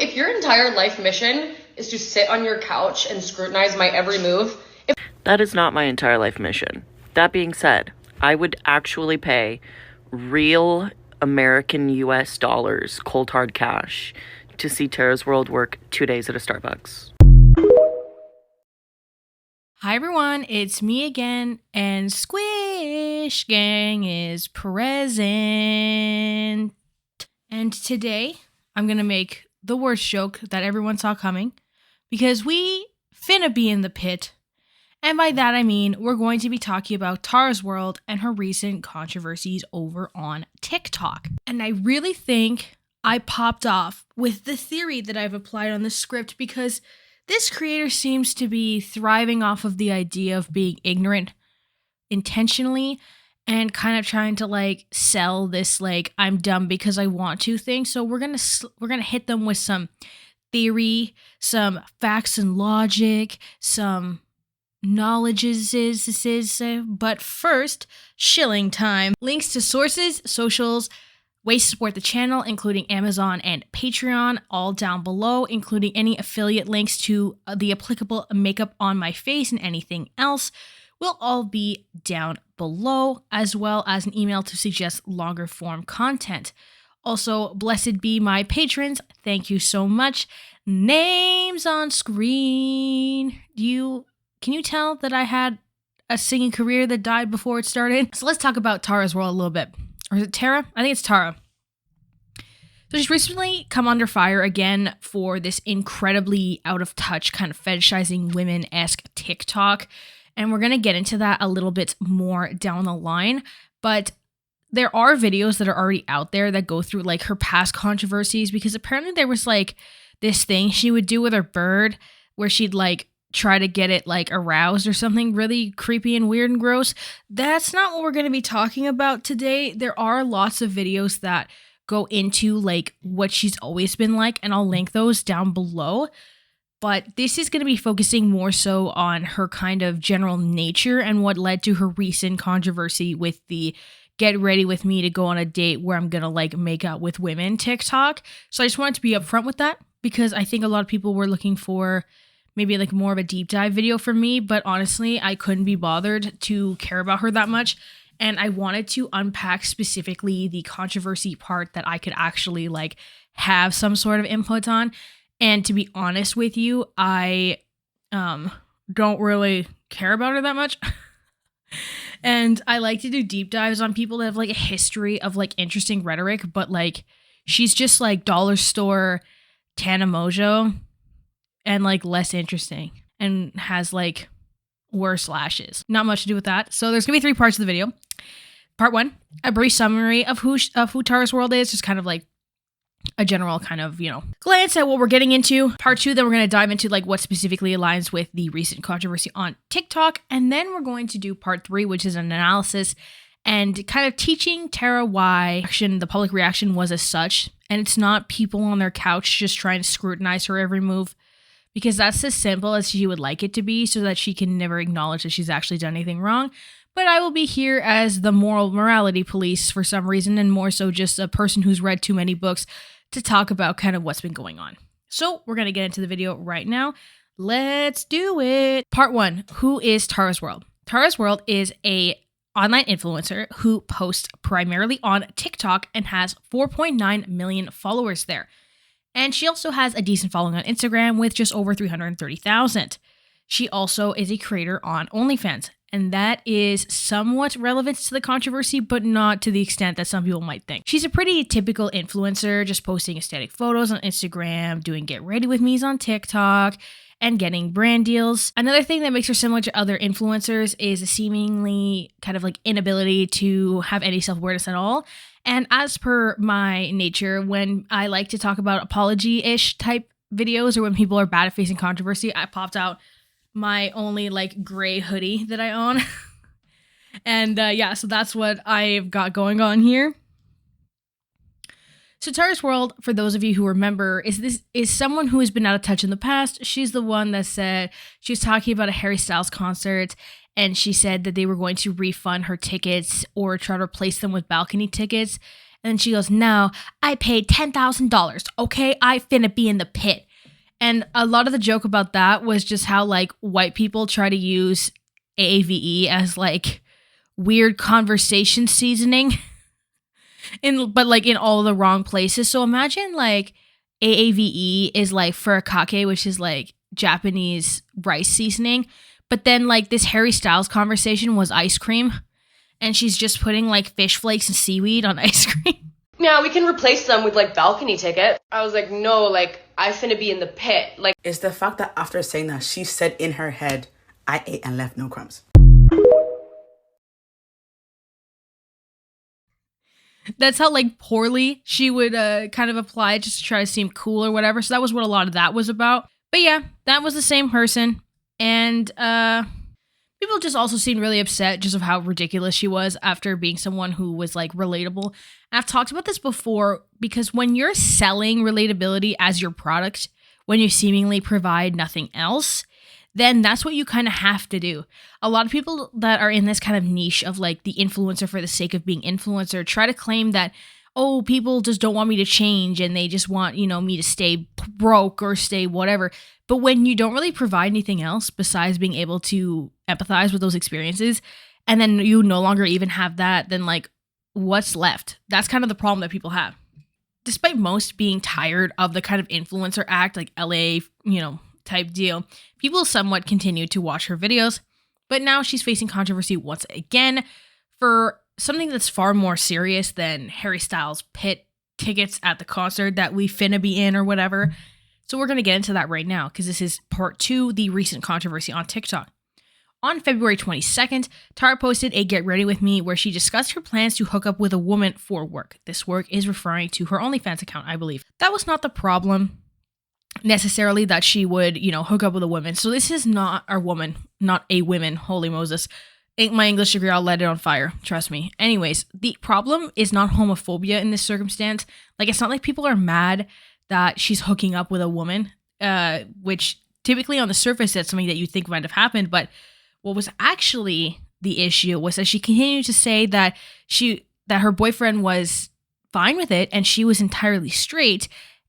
If your entire life mission is to sit on your couch and scrutinize my every move... That is not my entire life mission. That being said, I would actually pay real American US dollars, cold hard cash, to see Taraswrld work 2 days at a Starbucks. Hi everyone, it's me again, and Squish Gang is present. And today, I'm gonna make the worst joke that everyone saw coming, because we finna be in the pit. And by that I mean, we're going to be talking about Taraswrld and her recent controversies over on TikTok. And I really think I popped off with the theory that I've applied on the script, because this creator seems to be thriving off of the idea of being ignorant intentionally and kind of trying to like sell this like I'm dumb because I want to thing. So we're going to hit them with some theory, some facts and logic, some knowledges, but first, shilling time. Links to sources, socials, ways to support the channel, including Amazon and Patreon, all down below, including any affiliate links to the applicable makeup on my face and anything else will all be down below, as well as an email to suggest longer form content. Also, blessed be my patrons. Thank you so much. Names on screen. Can you tell that I had a singing career that died before it started? So let's talk about Taraswrld a little bit. Or is it Tara? I think it's Tara. So she's recently come under fire again for this incredibly out of touch kind of fetishizing women-esque TikTok. And we're going to get into that a little bit more down the line. But there are videos that are already out there that go through like her past controversies, because apparently there was like this thing she would do with her bird where she'd like try to get it like aroused or something really creepy and weird and gross. That's not what we're going to be talking about today. There are lots of videos that go into like what she's always been like, and I'll link those down below. But this is going to be focusing more so on her kind of general nature and what led to her recent controversy with the get ready with me to go on a date where I'm going to like make out with women TikTok. So I just wanted to be upfront with that, because I think a lot of people were looking for maybe like more of a deep dive video from me, but honestly, I couldn't be bothered to care about her that much. And I wanted to unpack specifically the controversy part that I could actually like have some sort of input on. And to be honest with you, I don't really care about her that much. And I like to do deep dives on people that have like a history of like interesting rhetoric, but like she's just like dollar store Tana Mojo and like less interesting and has like worse lashes. Not much to do with that. So there's gonna be 3 parts of the video. Part 1, a brief summary of who Taraswrld is, just kind of like a general kind of, glance at what we're getting into. Part 2, then we're going to dive into like what specifically aligns with the recent controversy on TikTok. And then we're going to do part 3, which is an analysis and kind of teaching Tara why the public reaction was as such. And it's not people on their couch just trying to scrutinize her every move, because that's as simple as she would like it to be, so that she can never acknowledge that she's actually done anything wrong. But I will be here as the morality police for some reason, and more so just a person who's read too many books to talk about kind of what's been going on. So we're going to get into the video right now. Let's do it. Part 1, who is Taraswrld? Taraswrld is a online influencer who posts primarily on TikTok and has 4.9 million followers there. And she also has a decent following on Instagram with just over 330,000. She also is a creator on OnlyFans, and that is somewhat relevant to the controversy, but not to the extent that some people might think. She's a pretty typical influencer, just posting aesthetic photos on Instagram, doing get ready with me's on TikTok, and getting brand deals. Another thing that makes her similar to other influencers is a seemingly kind of like inability to have any self-awareness at all. And as per my nature, when I like to talk about apology-ish type videos, or when people are bad at facing controversy, I popped out my only like gray hoodie that I own. And yeah, so that's what I've got going on here. So Taraswrld, for those of you who remember, is someone who has been out of touch in the past. She's the one that said she was talking about a Harry Styles concert, and she said that they were going to refund her tickets or try to replace them with balcony tickets. And then she goes, no, I paid $10,000. Okay, I finna be in the pit. And a lot of the joke about that was just how like white people try to use AAVE as like weird conversation seasoning but like in all the wrong places. So imagine like AAVE is like furikake, which is like Japanese rice seasoning. But then like this Harry Styles conversation was ice cream. And she's just putting like fish flakes and seaweed on ice cream. Yeah, we can replace them with like balcony ticket. I was like, no, like I finna be in the pit. Like, it's the fact that after saying that, she said in her head, I ate and left no crumbs. That's how like poorly she would kind of apply just to try to seem cool or whatever. So that was what a lot of that was about. But yeah, that was the same person. And people just also seemed really upset just of how ridiculous she was after being someone who was like relatable. And I've talked about this before because when you're selling relatability as your product, when you seemingly provide nothing else, then that's what you kind of have to do. A lot of people that are in this kind of niche of like the influencer for the sake of being influencer try to claim that, oh, people just don't want me to change and they just want, you know, me to stay broke or stay whatever. But when you don't really provide anything else besides being able to empathize with those experiences, and then you no longer even have that, then like what's left? That's kind of the problem that people have. Despite most being tired of the kind of influencer act, like LA, you know, type deal, people somewhat continue to watch her videos. But now she's facing controversy once again for something that's far more serious than Harry Styles' pit tickets at the concert that we finna be in or whatever. So we're going to get into that right now because this is part 2, the recent controversy on TikTok. On February 22nd, Tara posted a Get Ready With Me where she discussed her plans to hook up with a woman for work. This work is referring to her OnlyFans account, I believe. That was not the problem necessarily, that she would, you know, hook up with a woman. So this is not a woman, not a woman. Holy Moses. My English degree, I'll let it on fire. Trust me. Anyways, the problem is not homophobia in this circumstance. Like, it's not like people are mad that she's hooking up with a woman, which typically on the surface that's something that you think might have happened. But what was actually the issue was that she continued to say that her boyfriend was fine with it and she was entirely straight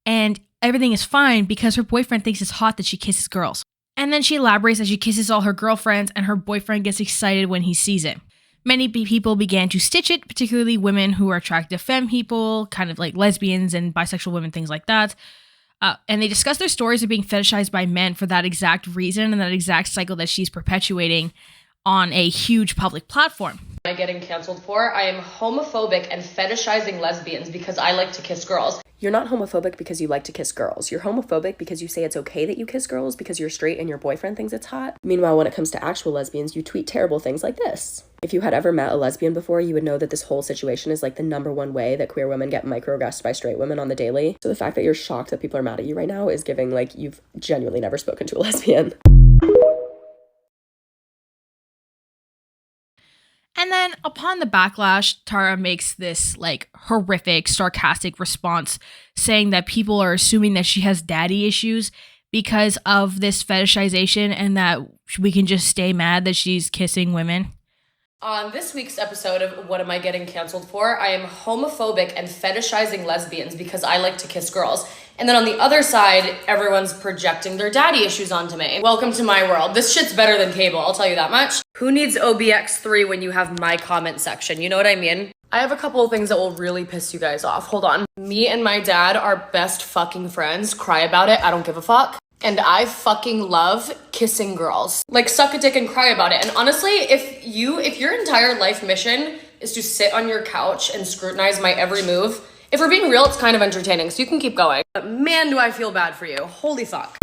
and everything is fine because her boyfriend thinks it's hot that she kisses girls. And then she elaborates that she kisses all her girlfriends and her boyfriend gets excited when he sees it. Many people began to stitch it, particularly women who are attracted to femme people, kind of like lesbians and bisexual women, things like that. And they discuss their stories of being fetishized by men for that exact reason and that exact cycle that she's perpetuating on a huge public platform. Am I getting canceled for? I am homophobic and fetishizing lesbians because I like to kiss girls. You're not homophobic because you like to kiss girls. You're homophobic because you say it's okay that you kiss girls because you're straight and your boyfriend thinks it's hot. Meanwhile, when it comes to actual lesbians, you tweet terrible things like this. If you had ever met a lesbian before, you would know that this whole situation is like the #1 way that queer women get microaggressed by straight women on the daily. So the fact that you're shocked that people are mad at you right now is giving like you've genuinely never spoken to a lesbian. And then upon the backlash, Tara makes this like horrific, sarcastic response saying that people are assuming that she has daddy issues because of this fetishization and that we can just stay mad that she's kissing women. On this week's episode of What Am I Getting Canceled For? I am homophobic and fetishizing lesbians because I like to kiss girls. And then on the other side, everyone's projecting their daddy issues onto me. Welcome to my world. This shit's better than cable, I'll tell you that much. Who needs OBX3 when you have my comment section? You know what I mean? I have a couple of things that will really piss you guys off. Hold on. Me and my dad are best fucking friends. Cry about it. I don't give a fuck. And I fucking love kissing girls. Like, suck a dick and cry about it. And honestly, if your entire life mission is to sit on your couch and scrutinize my every move, if we're being real, it's kind of entertaining, so you can keep going. But man, do I feel bad for you. Holy fuck.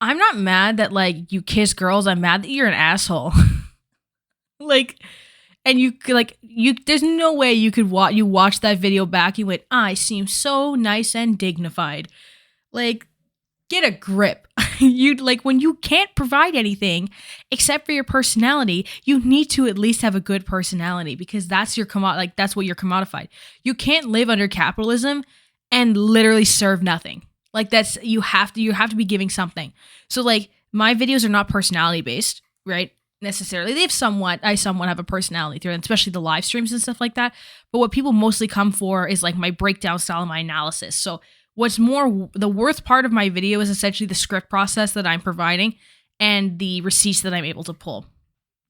I'm not mad that like you kiss girls. I'm mad that you're an asshole. There's no way you could watch that video back. You went, I seem so nice and dignified. Like, get a grip. When you can't provide anything except for your personality, you need to at least have a good personality because that's that's what you're commodified. You can't live under capitalism and literally serve nothing. Like you have to be giving something. So like my videos are not personality based, right? necessarily. They have I somewhat have a personality through it, especially the live streams and stuff like that. But what people mostly come for is like my breakdown style and my analysis. So what's more, the worth part of my video is essentially the script process that I'm providing and the receipts that I'm able to pull.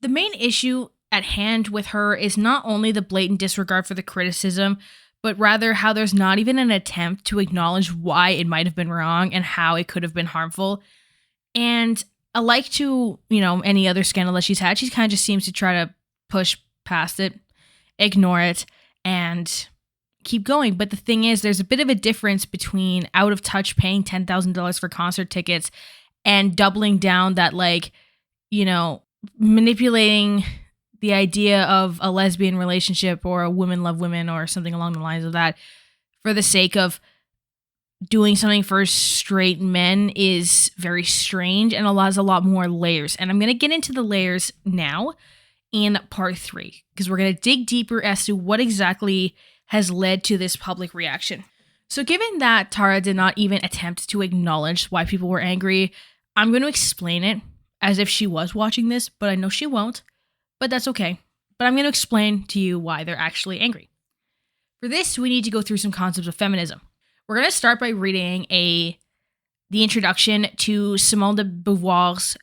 The main issue at hand with her is not only the blatant disregard for the criticism, but rather how there's not even an attempt to acknowledge why it might have been wrong and how it could have been harmful. And alike to, any other scandal that she's had, she kind of just seems to try to push past it, ignore it, and keep going. But the thing is, there's a bit of a difference between out of touch paying $10,000 for concert tickets and doubling down that, manipulating the idea of a lesbian relationship or a women love women or something along the lines of that for the sake of doing something for straight men is very strange and has a lot more layers. And I'm going to get into the layers now in part 3 because we're going to dig deeper as to what exactly has led to this public reaction. So given that Tara did not even attempt to acknowledge why people were angry, I'm going to explain it as if she was watching this, but I know she won't. But that's okay. But I'm going to explain to you why they're actually angry. For this, we need to go through some concepts of feminism. We're going to start by reading the introduction to Simone de Beauvoir's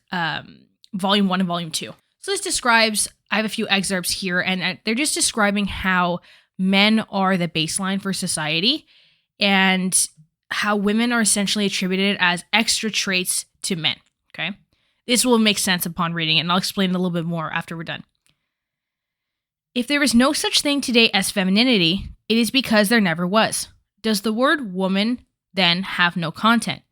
Volume 1 and Volume 2. So this describes, I have a few excerpts here, and they're just describing how men are the baseline for society and how women are essentially attributed as extra traits to men, okay? This will make sense upon reading it, and I'll explain it a little bit more after we're done. If there is no such thing today as femininity, it is because there never was. Does the word woman then have no content?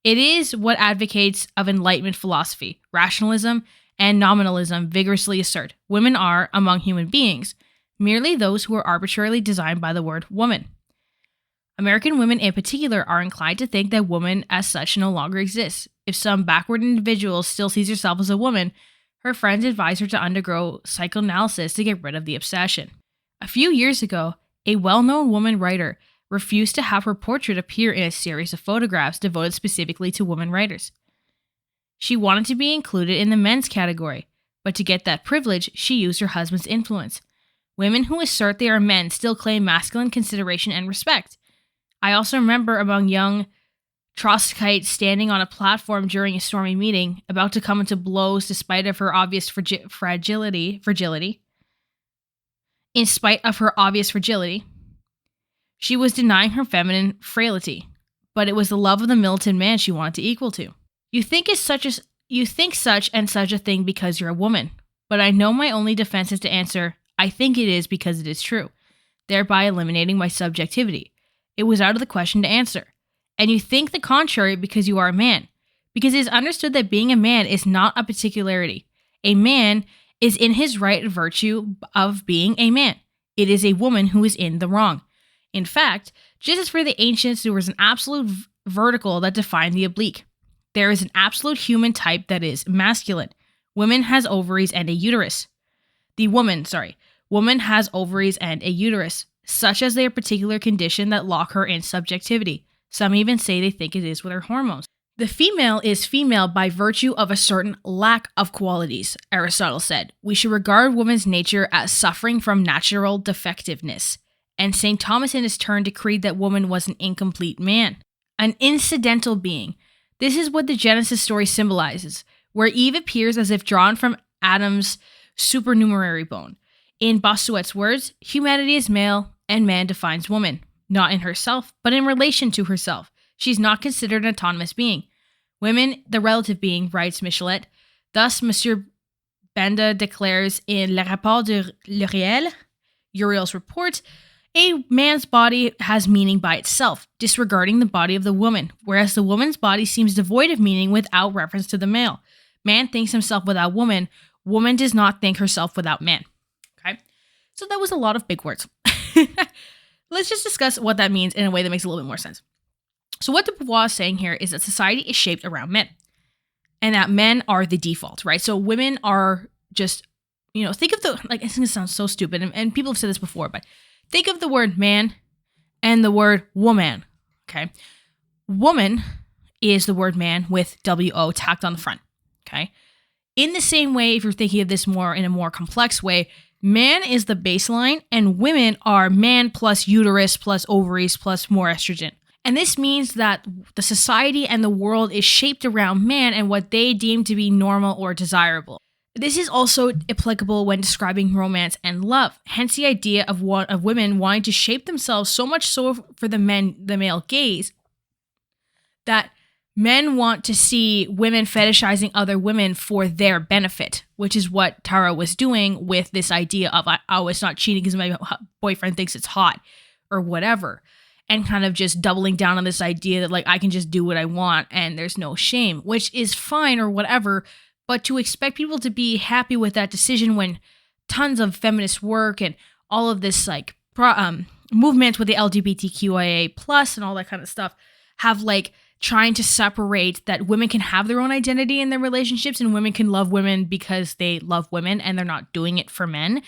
It is what advocates of Enlightenment philosophy, rationalism, and nominalism vigorously assert. Women are, among human beings, merely those who are arbitrarily designed by the word woman. American women in particular are inclined to think that woman as such no longer exists. If some backward individual still sees herself as a woman, her friends advise her to undergo psychoanalysis to get rid of the obsession. A few years ago, a well-known woman writer refused to have her portrait appear in a series of photographs devoted specifically to women writers. She wanted to be included in the men's category, but to get that privilege, she used her husband's influence. Women who assert they are men still claim masculine consideration and respect. I also remember among young Trotskyites standing on a platform during a stormy meeting, about to come into blows despite of her obvious fragility. In spite of her obvious fragility, she was denying her feminine frailty, but it was the love of the militant man she wanted to equal to. You think such and such a thing because you're a woman, but I know my only defense is to answer, I think it is because it is true, thereby eliminating my subjectivity. It was out of the question to answer. And you think the contrary because you are a man, because it is understood that being a man is not a particularity. A man is in his right virtue of being a man. It is a woman who is in the wrong. In fact, just as for the ancients, there was an absolute vertical that defined the oblique. There is an absolute human type that is masculine. Woman has ovaries and a uterus. Woman has ovaries and a uterus, such as their particular condition that lock her in subjectivity. Some even say they think it is with her hormones. The female is female by virtue of a certain lack of qualities, Aristotle said. We should regard woman's nature as suffering from natural defectiveness. And St. Thomas in his turn decreed that woman was an incomplete man, an incidental being. This is what the Genesis story symbolizes, where Eve appears as if drawn from Adam's supernumerary bone. In Bossuet's words, humanity is male and man defines woman, not in herself, but in relation to herself. She's not considered an autonomous being. Women, the relative being, writes Michelet. Thus, Monsieur Benda declares in Le Rapport de l'Uriel, Uriel's report, a man's body has meaning by itself, disregarding the body of the woman, whereas the woman's body seems devoid of meaning without reference to the male. Man thinks himself without woman. Woman does not think herself without man. Okay? So that was a lot of big words. Let's just discuss what that means in a way that makes a little bit more sense. So what de Beauvoir is saying here is that society is shaped around men, and that men are the default, right? So women are just, think of it's going to sound so stupid, and people have said this before, but think of the word man and the word woman, okay? Woman is the word man with W-O tacked on the front, okay? In the same way, if you're thinking of this more in a more complex way, man is the baseline and women are man plus uterus plus ovaries plus more estrogen. And this means that the society and the world is shaped around man and what they deem to be normal or desirable. This is also applicable when describing romance and love. Hence the idea of women wanting to shape themselves so much so for the male gaze, that men want to see women fetishizing other women for their benefit, which is what Tara was doing with this idea of, oh, it's not cheating because my boyfriend thinks it's hot or whatever. And kind of just doubling down on this idea that, like, I can just do what I want and there's no shame, which is fine or whatever. But to expect people to be happy with that decision when tons of feminist work and all of this, like, movements with the LGBTQIA plus and all that kind of stuff have, like, trying to separate that women can have their own identity in their relationships and women can love women because they love women and they're not doing it for men,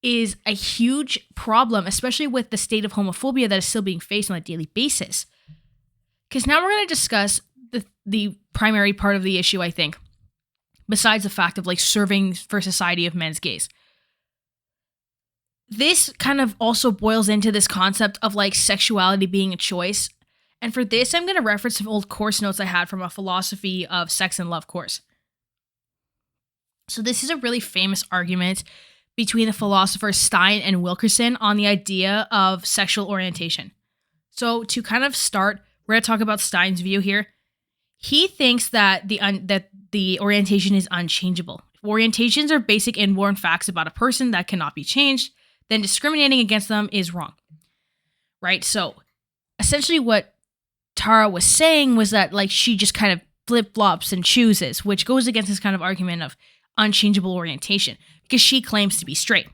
is a huge problem, especially with the state of homophobia that is still being faced on a daily basis. Because now we're going to discuss the primary part of the issue, I think, besides the fact of, like, serving for society of men's gaze. This kind of also boils into this concept of, like, sexuality being a choice. And for this, I'm going to reference some old course notes I had from a philosophy of sex and love course. So this is a really famous argument between the philosophers Stein and Wilkerson on the idea of sexual orientation. So to kind of start, we're going to talk about Stein's view here. He thinks that the orientation is unchangeable. If orientations are basic inborn facts about a person that cannot be changed, then discriminating against them is wrong. Right? So essentially what Tara was saying was that, like, she just kind of flip-flops and chooses, which goes against this kind of argument of unchangeable orientation, because she claims to be straight.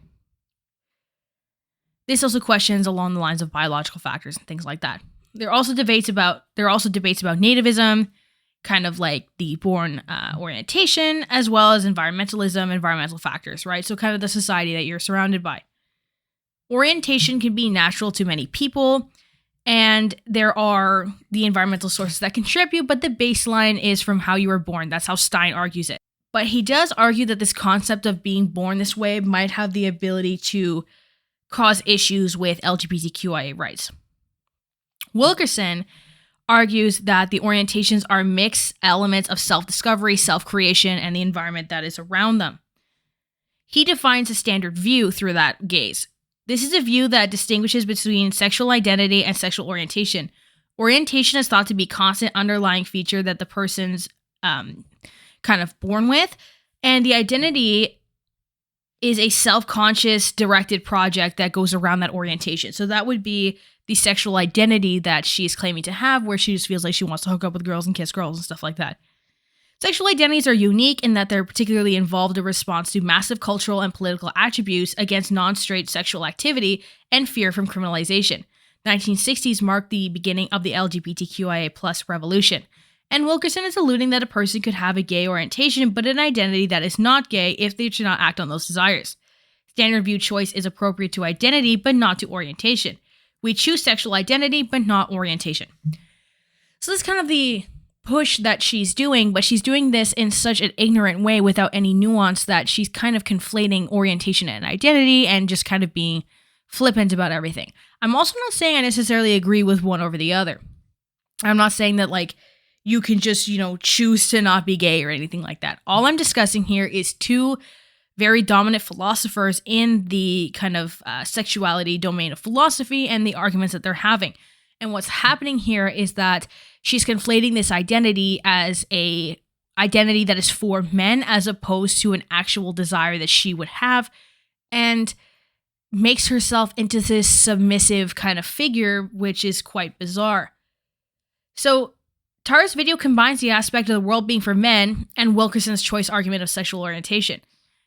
This also questions along the lines of biological factors and things like that. There are also debates about nativism, kind of like the born orientation, as well as environmentalism, environmental factors, right? So kind of the society that you're surrounded by. Orientation can be natural to many people, and there are the environmental sources that contribute, but the baseline is from how you were born. That's how Stein argues it. But he does argue that this concept of being born this way might have the ability to cause issues with LGBTQIA rights. Wilkerson argues that the orientations are mixed elements of self-discovery, self-creation, and the environment that is around them. He defines a standard view through that gaze. This is a view that distinguishes between sexual identity and sexual orientation. Orientation is thought to be a constant underlying feature that the person's kind of born with, and the identity is a self-conscious directed project that goes around that orientation. So that would be the sexual identity that she's claiming to have, where she just feels like she wants to hook up with girls and kiss girls and stuff like that. Sexual identities are unique in that they're particularly involved in response to massive cultural and political attributes against non-straight sexual activity and fear from criminalization. The 1960s marked the beginning of the LGBTQIA plus revolution. And Wilkerson is alluding that a person could have a gay orientation, but an identity that is not gay if they do not act on those desires. Standard view choice is appropriate to identity, but not to orientation. We choose sexual identity, but not orientation. So that's kind of the push that she's doing, but she's doing this in such an ignorant way without any nuance that she's kind of conflating orientation and identity and just kind of being flippant about everything. I'm also not saying I necessarily agree with one over the other. I'm not saying that, like, you can just, choose to not be gay or anything like that. All I'm discussing here is two very dominant philosophers in the kind of sexuality domain of philosophy and the arguments that they're having. And what's happening here is that she's conflating this identity as a identity that is for men as opposed to an actual desire that she would have, and makes herself into this submissive kind of figure, which is quite bizarre. So Tara's video combines the aspect of the world being for men and Wilkerson's choice argument of sexual orientation.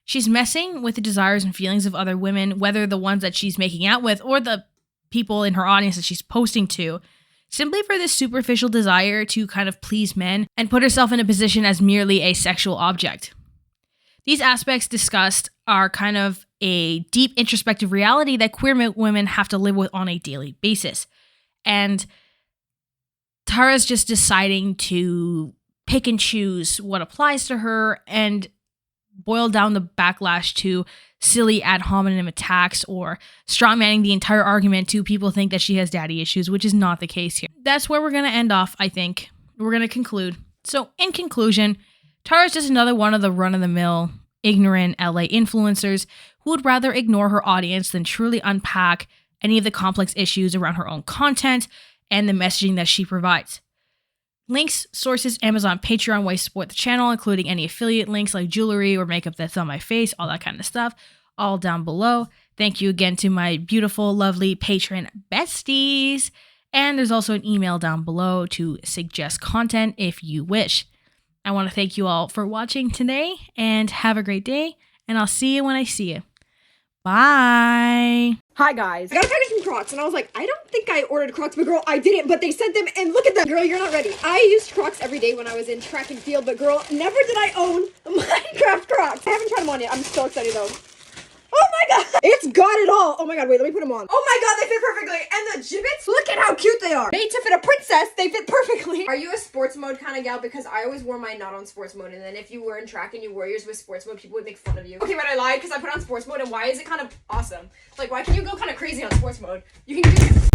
She's messing with the desires and feelings of other women, whether the ones that she's making out with or the people in her audience that she's posting to, simply for this superficial desire to kind of please men and put herself in a position as merely a sexual object. These aspects discussed are kind of a deep introspective reality that queer women have to live with on a daily basis. And Tara's just deciding to pick and choose what applies to her, and boil down the backlash to silly ad hominem attacks or strawmanning the entire argument to people think that she has daddy issues, which is not the case here. That's where we're going to end off, I think. We're going to conclude. So, in conclusion, Tara's just another one of the run-of-the-mill, ignorant LA influencers who would rather ignore her audience than truly unpack any of the complex issues around her own content and the messaging that she provides. Links, sources, Amazon, Patreon, ways to support the channel, including any affiliate links like jewelry or makeup that's on my face, all that kind of stuff, all down below. Thank you again to my beautiful, lovely patron besties. And there's also an email down below to suggest content if you wish. I want to thank you all for watching today and have a great day. And I'll see you when I see you. Bye. Hi guys. I got a package from Crocs and I was like, I don't think I ordered Crocs, but girl, I didn't, but they sent them and look at them. Girl, you're not ready. I used Crocs every day when I was in track and field, but girl, never did I own Minecraft Crocs. I haven't tried them on yet. I'm so excited though. Oh my god, it's got it all. Oh my god, wait, let me put them on. Oh my god, they fit perfectly. And the gibbets, look at how cute they are. Made to fit a princess, they fit perfectly. Are you a sports mode kind of gal? Because I always wore mine not on sports mode, and then if you were in track and you wore yours with sports mode, people would make fun of you. Okay, but I lied because I put on sports mode, and why is it kind of awesome? Like, why can you go kind of crazy on sports mode? You can do